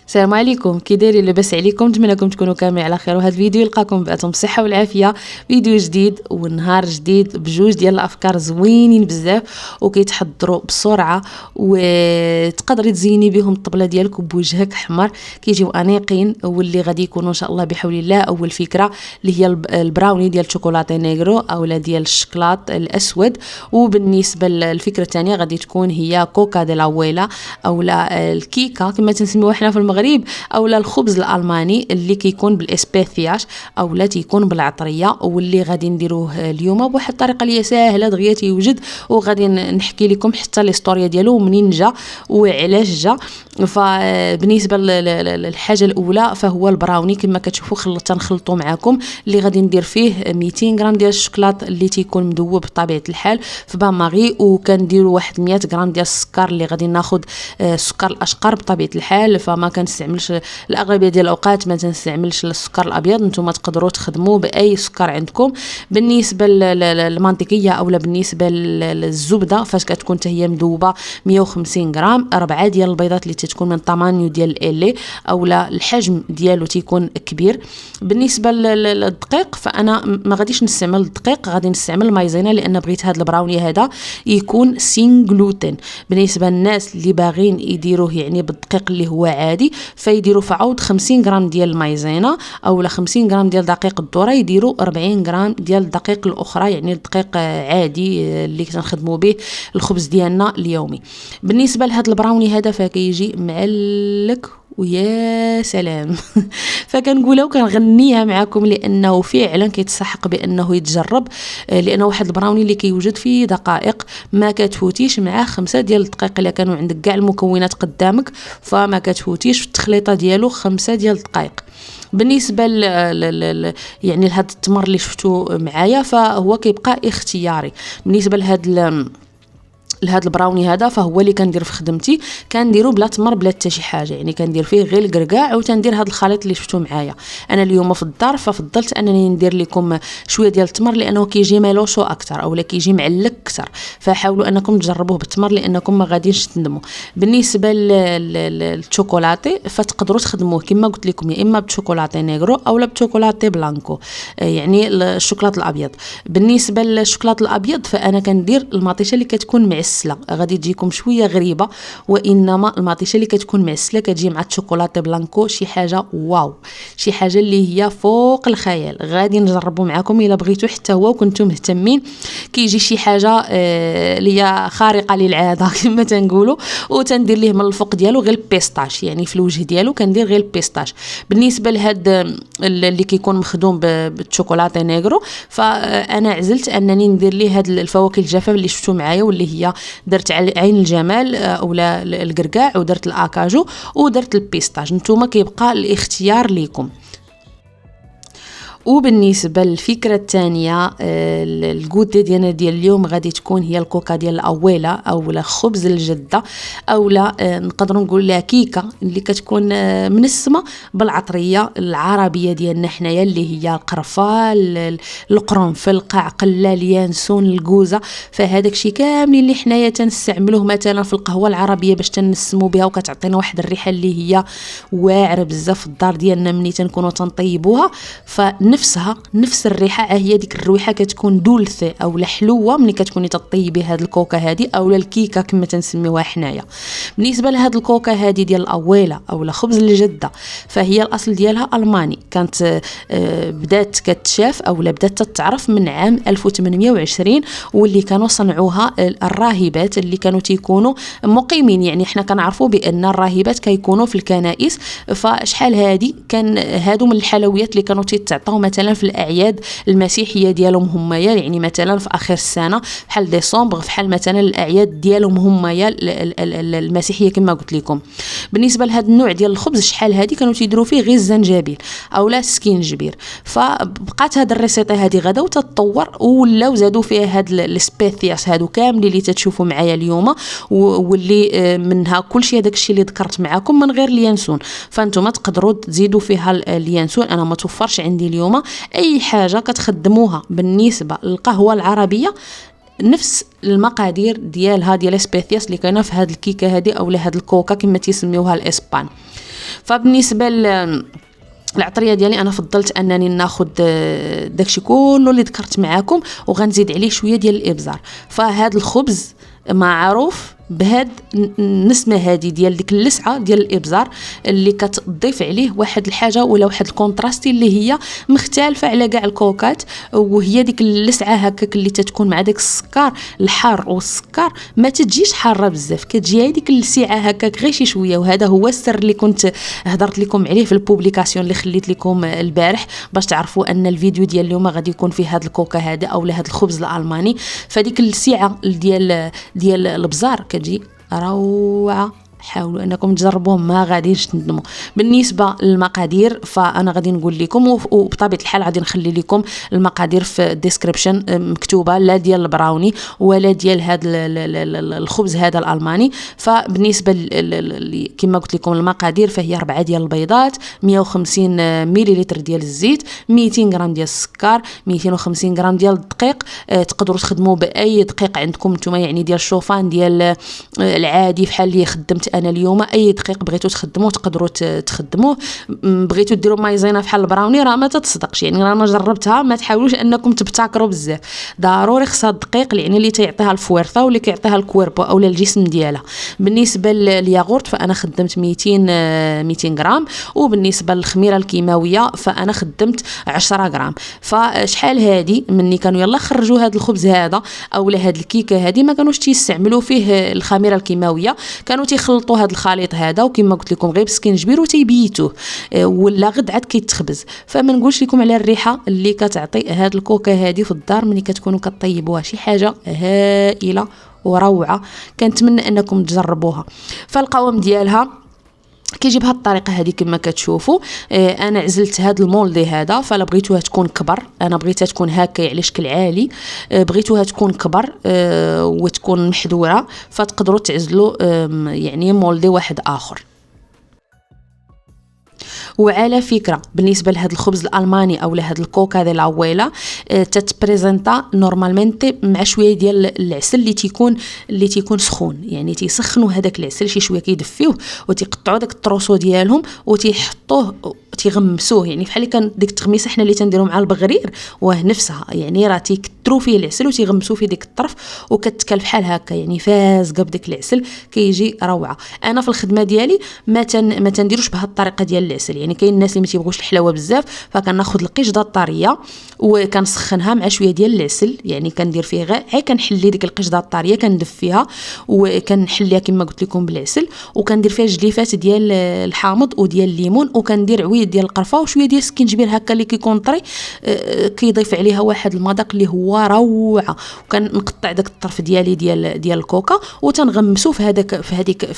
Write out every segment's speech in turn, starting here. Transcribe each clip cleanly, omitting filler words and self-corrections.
السلام عليكم، كي دايرين؟ لاباس عليكم؟ نتمنىكم تكونوا كاملين على خير. وهذا الفيديو يلقاكم بأتم الصحه والعافيه، فيديو جديد ونهار جديد بجوج ديال الافكار زوينين بزاف وكيتحضروا بسرعه وتقدري تزيني بهم الطبله ديالك بوجهك احمر، كيجيو انيقين واللي غادي يكونوا ان شاء الله بحول الله. اول فكره اللي هي البراوني ديال الشوكولاته نيغرو اولا ديال الشكلاط الاسود، وبالنسبه للفكره الثانيه غادي تكون هي كوكا ديال لاويلا اولا الكيكه كما تنسميوها حنا في المغرب، اولا الخبز الالماني اللي كيكون بالاسبيثياش اولا تيكون بالعطريه، واللي غادي نديروه اليوم بواحد الطريقه اللي ساهله دغيا تيوجد، وغادي نحكي لكم حتى الهستوريا ديالو منين جا وعلاش جا. فبالنسبه للحاجه الاولى فهو البراوني كما كتشوفوا تنخلطوا معكم، اللي غادي ندير فيه 200 غرام ديال الشوكولات اللي تيكون مذوب بطبيعه الحال في بان ماغي، وكنديروا واحد 100 غرام ديال السكر اللي غادي ناخذ السكر الاشقر بطبيعه الحال. فما كنستعملش الاغلبيه ديال الاوقات ما تنستعملش السكر الابيض، نتوما تقدروا تخدموا باي سكر عندكم. بالنسبه للمنطقيه اولا بالنسبه للزبده فاش كتكون حتى هي مذوبه 150 غرام، 4 ديال البيضات اللي تتكون من الطمانيو ديال الالي اولا الحجم ديالو تيكون كبير. بالنسبه للدقيق فانا ما غاديش نستعمل الدقيق، غادي نستعمل المايزينا لان بغيت هذا البراوني هذا يكون سين جلوتين. بالنسبه للناس اللي باغين يديروه يعني بالدقيق اللي هو عادي فيديروا في عوض 50 غرام ديال المايزينا اولا 50 غرام ديال دقيق الذره يديروا 40 غرام ديال الدقيق الاخرى، يعني الدقيق عادي اللي كنخدموا به الخبز ديالنا اليومي. بالنسبه لهذا البراوني هذا فكيجي معلك ويا سلام فكنقولها وكنغنيها معكم لانه فعلا كيتسحق بانه يتجرب، لانه واحد البراوني اللي كيوجد في دقائق ما كتفوتيش معاه 5 ديال الدقائق. الا كانوا عندك كاع المكونات قدامك فما كتفوتيش في التخليطه ديالو 5 ديال الدقائق. بالنسبه يعني لهذا التمر اللي شفتوا معايا فهو كيبقى اختياري. بالنسبه لهذا البراوني هذا فهو اللي كندير في خدمتي، كنديرو بلا تمر بلا حتى شي حاجه، يعني كندير فيه غير الكركاع وتندير هذا الخليط اللي شفتوا معايا. انا اليوم في الدار ففضلت انني ندير لكم شويه ديال التمر لانه كيجي مالوشو اكثر اولا كيجي معلك اكثر، فحاولوا انكم تجربوه بالتمر لانكم ما غاديش تندموا. بالنسبه للشوكولاتي فتقدروا تخدموه كما قلت لكم يا اما بالشوكولاته نيغرو اولا بالشوكولاته بلانكو يعني الشوكولاط الابيض. بالنسبه للشوكولاط الابيض فانا كندير المطيشه اللي كتكون معسله، غادي تجيكم شويه غريبه وانما المطيشه اللي كتكون معسله كتجي مع الشوكولاته بلانكو شي حاجه واو، شي حاجه اللي هي فوق الخيال. غادي نجربوا معكم الا بغيتوا حتى هو وكنتم مهتمين، كيجي شي حاجه اللي هي خارقه للعاده كما تنقولوا. وتندير ليه من الفوق ديالو غير البيستاش، يعني في الوجه ديالو كندير غير البيستاش. بالنسبه لهاد اللي كيكون مخدوم بالشوكولاته نيغرو فانا عزلت انني ندير ليه هاد الفواكه الجافه اللي شفتوا معايا، واللي هي درت عين الجمال اولا الكركاع ودرت الاكاجو ودرت البيستاج، نتوما كيبقى الاختيار ليكم. وبالنسبه للفكره الثانيه الغوتي ديالنا ديال اليوم غادي تكون هي الكوكا ديال الاويلا اولا خبز الجده اولا نقدروا نقول لها كيكه اللي كتكون منسمه بالعطريه العربيه ديالنا حنايا اللي هي القرفه القرنفل القعقله اليانسون الكوزه. فهذاك الشيء كامل اللي حنايا تنستعملوه مثلا في القهوه العربيه باش تنسموا بها وكتعطينا واحد الريحه اللي هي واعره بزاف في الدار ديالنا ملي تنكونوا تنطيبوها. نفس الريحه هي ديك الرويحه كتكون دولثه او حلوه ملي كتكوني تطيبي هاد الكوكا هادي اولا الكيكه كما تنسميوها حنايا. بالنسبه لهاد الكوكا هادي ديال الاويلا اولا خبز الجده فهي الاصل ديالها الماني، كانت بدات كتشاف اولا بدات تتعرف من عام 1820 واللي كانوا صنعوها الراهبات اللي كانوا تيكونوا مقيمين. يعني احنا كنعرفوا بان الراهبات كيكونوا في الكنائس، فشحال هادي كان هادو من الحلويات اللي كانوا تعطاو مثلا في الاعياد المسيحيه ديالهم همايا، يعني مثلا في اخر السنه بحال ديسمبر بحال مثلا الاعياد ديالهم همايا المسيحيه كما قلت لكم. بالنسبه لهذا النوع ديال الخبز شحال هذه كانوا تيديروا فيه غير الزنجبيل اولا السكينجبير، فبقات هذا الريسيطه هذه غدا وتتطور ولاو زادوا فيها هاد السبيسياس هادو كاملين اللي تتشوفوا معايا اليوم، واللي منها كلشي هذاك الشيء اللي ذكرت معكم من غير اليانسون. فانتم تقدروا تزيدوا فيها اليانسون، انا ما توفرش عندي اليوم اي حاجه كتخدموها بالنسبه للقهوه العربيه نفس المقادير ديالها ديال سبيسياس اللي كاينه في هاد الكيكه هذه اولا هاد الكوكا كما تيسميوها الاسبان. فبالنسبه العطريه ديالي انا فضلت انني ناخذ داكشي كله اللي ذكرت معاكم وغنزيد عليه شويه ديال الابزار. فهذا الخبز معروف بهاد النسمه هذه ديال ديك اللسعه ديال الابزار اللي كتضيف عليه واحد الحاجه ولا واحد الكونتراستي اللي هي مختلفه على كاع الكوكات، وهي ديك اللسعه هكاك اللي تتكون مع داك السكر الحار، والسكر ما تجيش حاره بزاف، كتجي هذيك اللسعه هكاك غير شي شويه. وهذا هو السر اللي كنت هضرت لكم عليه في البوبليكاسيون اللي خليت لكم البارح باش تعرفوا ان الفيديو ديال اليوم غادي يكون فيه هذا الكوكا هذا او هذا الخبز الالماني. فديك اللسعه ديال الابزار كتجي روعه. حاولوا انكم تجربوه ما غاديش تندموا. بالنسبه للمقادير فانا غادي نقول لكم، وبطبيعه الحال غادي نخلي لكم المقادير في الديسكريبشن مكتوبه، لا ديال البراوني ولا ديال هذا الخبز هذا الالماني. فبالنسبه كما قلت لكم المقادير فهي 4 ديال البيضات، 150 مليلتر ديال الزيت، 200 غرام ديال السكر، 250 غرام ديال الدقيق. تقدروا تخدموا باي دقيق عندكم نتوما، يعني ديال الشوفان ديال العادي بحال اللي خدمت انا اليوم. اي دقيق بغيتو تخدموه تقدروا تخدموه. بغيتو ديروا مايزينا بحال البراوني راه ما تتصدقش، يعني انا جربتها. ما تحاولوش انكم تبتكروا بزاف، ضروري خصها الدقيق يعني اللي تيعطيها الفويرطه واللي كيعطيها الكويربو اولا الجسم ديالها. بالنسبه للياغورت فانا خدمت 200 غرام، وبالنسبه للخميره الكيماويه فانا خدمت 10 غرام. فشحال هادي مني كانوا يلا خرجوا هذا الخبز هذا اولا هاد الكيكه هذه ما كانوش تيستعملوا فيه الخميره الكيماويه، كانوا تيخلطوا هذا الخليط هذا وكما قلت لكم غير بسكينجبير وتيبيتوه ولا غد عاد كيتخبز. فما نقولش لكم على الريحه اللي كتعطي هاد الكوكا هذه في الدار ملي كتكونوا كطيبوها، شي حاجه هائله وروعه. كنتمنى انكم تجربوها. فالقوام ديالها كيجي بهذه الطريقه هذه كما كتشوفوا. انا عزلت هذا المولدي هذا، فلا بغيتوها تكون كبر انا بغيتها تكون هكا على شكل عالي، بغيتوها تكون كبر وتكون محذوره فتقدروا تعزلوا يعني مولدي واحد اخر. وعلى فكره بالنسبه لهذا الخبز الالماني او لهذا الكوكا ديال العويله تتبريزنتا نورمالمنتي مع شويه ديال العسل اللي تيكون سخون، يعني تيسخنوا هذاك العسل شي شويه كيدفيوه وتيقطعوا داك الطروسو ديالهم وتيحطوه تيغمسوه، يعني بحال كان ديك التغميسه حنا اللي تنديروا مع البغرير واه نفسها، يعني راه تيكثروا فيه العسل وتيغمسوا فيه ديك الطرف وكتكل بحال هكا يعني فازقه بديك العسل كيجي روعه. انا في الخدمه ديالي ما تنديروش بهذه الطريقه ديال العسل، يعني كاين الناس اللي ما تيبغوش الحلاوه بزاف فكناخذ القشده الطريه وكنسخنها مع شويه ديال العسل، يعني كندير فيه غير كنحلي ديك القشده الطريه كندفيها وكنحليها كما قلت لكم بالعسل، وكندير فيها جليفات ديال الحامض وديال الليمون، وكندير عويد ديال القرفه وشويه ديال السكينجبير هكا اللي كيكون طري كيضيف عليها واحد المذاق اللي هو روعه. وكنقطع داك الطرف ديالي ديال الكوكا وتنغمسو في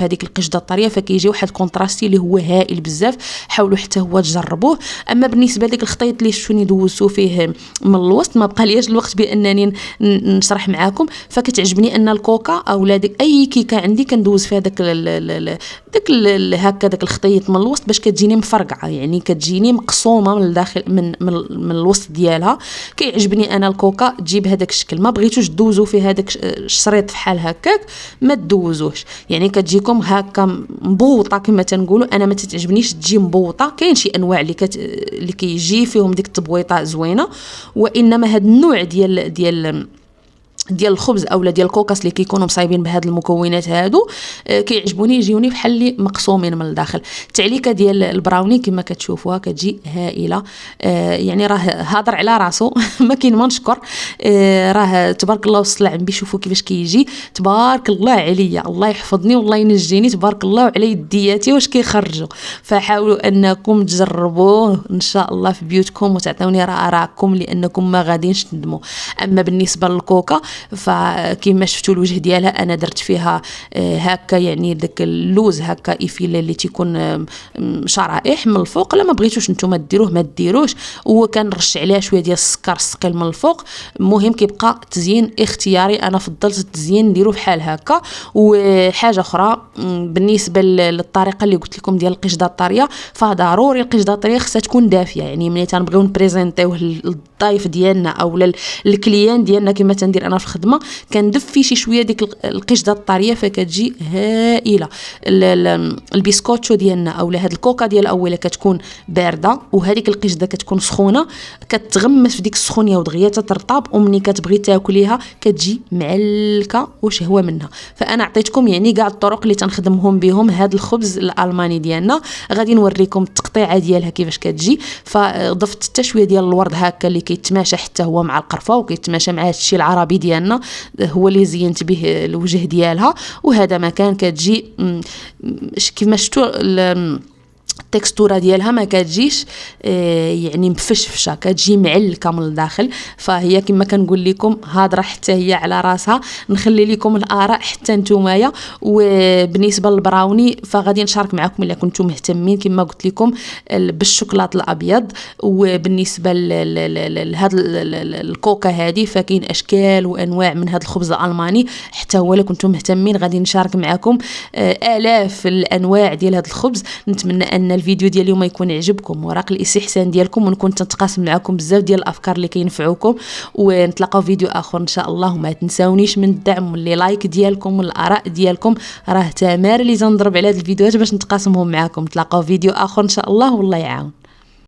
هذيك القشده الطريه، فكيجي واحد الكونتراستي اللي هو هائل بزاف. حاولوا حتى هو تجربوه. اما بالنسبه لك الخطيط اللي شفتوني دوزتو فيه من الوسط ما بقى ليش الوقت بانني نشرح معاكم، فكتعجبني ان الكوكا او اي كيكه عندي كندوز فيها داك هكا داك الخطيط من الوسط باش كتجيني مفرقعه، يعني كتجيني مقسومه من الداخل من الوسط ديالها. كيعجبني انا الكوكا تجيب هذاك الشكل. ما بغيتوش دوزو في هذاك الشريط بحال هكاك ما تدوزوش، يعني كتجيكم هكا مبوطه كما تنقولوا. انا ما تتعجبنيش تجي مبوطه، كاين شي انواع اللي كيجي فيهم ديك التبويطه زوينه، وانما هذا النوع ديال الخبز اولا ديال الكوكاس اللي كيكونوا مصايبين بهاد المكونات هادو كيعجبوني يجيوني بحال اللي مقسومين من الداخل. التعليكه ديال البراوني كما كتشوفوها كتجي هائله، يعني راه هادر على راسو ما كاين ما نشكر. راه تبارك الله وصل عم بيشوفوا كيفاش كيجي، تبارك الله عليا، الله يحفظني والله ينجيني، تبارك الله وعلى يدياتي واش كيخرجوا. فحاولوا انكم تجربوه ان شاء الله في بيوتكم وتعطوني رايكم لانكم ما غاديش تندموا. اما بالنسبه للكوكا فكما شفتوا الوجه ديالها انا درت فيها هكا يعني داك اللوز هكا ايفيل اللي تيكون شرائح من الفوق. لما بغيتوش نتوما ديروه ما ديروش، وكنرش عليها شويه ديال السكر الثقيل من الفوق. المهم كيبقى تزيين اختياري، انا فضلت التزيين نديرو بحال هكا. وحاجه اخرى بالنسبه للطريقه اللي قلت لكم ديال القشده الطريه، فضروري القشده الطريه خصها تكون دافيه، يعني ملي تنبغيو نبريزنطيوه للضيف ديالنا او للكليان ديالنا كما تندير انا في في خدمه كندف فيه شي شويه ديك القشده الطريه فكتجي هائله. البسكوتشو ديالنا اولا هاد الكوكا ديال الاولى كتكون بارده وهذيك القشده كتكون سخونه كتغمس في ديك السخونيه ودغيا تترطب ومني كتبغي تاكليها كتجي معلكه وشهوه منها. فانا عطيتكم يعني كاع الطرق اللي تنخدمهم بهم هاد الخبز الالماني ديالنا. غادي نوريكم التقطيعه ديالها كيفاش كتجي. فضفت حتى شويه ديال الورد هكا اللي كيتماشى حتى هو مع القرفه وكيتماشى مع هادشي العربي ديالنا هو اللي زينت به الوجه ديالها. وهذا مكان كتجي كيما شفتوا التكستوره ديالها ما كتجيش يعني مفشفشه كتجي معلكه من الداخل. فهي كما كنقول لكم هضره حتى هي على راسها. نخلي لكم الاراء حتى نتومايا. وبالنسبه للبراوني فغادي نشارك معكم الا كنتم مهتمين كما قلت لكم بالشوكولاط الابيض. وبالنسبه لهذا الكوكا هذه فكاين اشكال وانواع من هذا الخبز الالماني حتى هو الا كنتم مهتمين غادي نشارك معكم الاف الانواع ديال هذا الخبز. نتمنى ان الفيديو ديال اليوم يكون يعجبكم وراق الاستحسان ديالكم ونكون تنتقاسم معكم بزاف ديال الافكار اللي كينفعوكم. ونتلاقاو فيديو اخر ان شاء الله. وما تنساونيش من الدعم واللي لايك ديالكم والاراء ديالكم راه تمار اللي تنضرب على هاد الفيديوهات باش نتقاسمهم معكم. نتلاقاو فيديو اخر ان شاء الله والله يعاون.